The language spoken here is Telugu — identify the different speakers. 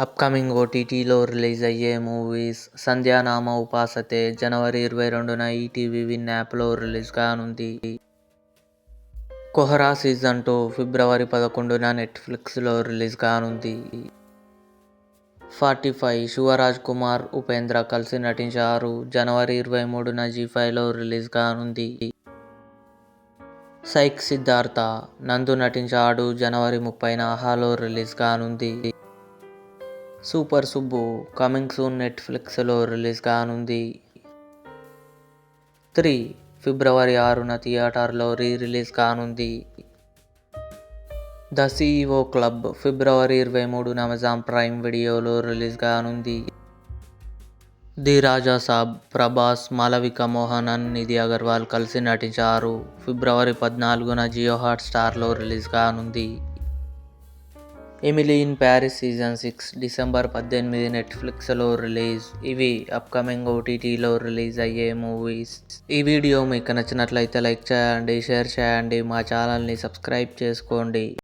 Speaker 1: అప్కమింగ్ ఓటీటీలో రిలీజ్ అయ్యే మూవీస్ 'సంధ్యానామ ఉపాసతే' జనవరి 22న ఈటీవీ విన్ యాప్లో రిలీజ్ కానుంది. 'కొహరా సీజన్ 2' ఫిబ్రవరి 11న నెట్ఫ్లిక్స్లో రిలీజ్ కానుంది. 45 శివరాజ్ కుమార్, ఉపేంద్ర కలిసి నటించారు. జనవరి 23న జీ5లో రిలీజ్ కానుంది. 'సైక్ సిద్ధార్థ', నందు నటించాడు. జనవరి 30న ఆహాలో రిలీజ్ కానుంది. 'సూపర్ సుబ్బు' కమింగ్ సూన్ నెట్ఫ్లిక్స్లో రిలీజ్ కానుంది. 3 ఫిబ్రవరి 6న థియేటర్లో రిలీజ్ కానుంది. 'ద సీఈఓ క్లబ్' ఫిబ్రవరి 23న అమెజాన్ ప్రైమ్ వీడియోలో రిలీజ్ కానుంది. 'ది రాజా సాబ్' ప్రభాస్, మాళవిక మోహనన్, నిధి అగర్వాల్ కలిసి నటించారు. ఫిబ్రవరి 14న జియో హాట్స్టార్లో రిలీజ్ కానుంది. 'Emily in Paris season 6' December 18 నెట్ఫ్లిక్స్లో రిలీజ్. ఇవి అప్కమింగ్ ఓటీటీలో రిలీజ్ అయ్యే మూవీస్. ఈ వీడియో మీకు నచ్చినట్లయితే లైక్ చేయండి, షేర్ చేయండి, మా ఛానల్ని సబ్స్క్రైబ్ చేసుకోండి.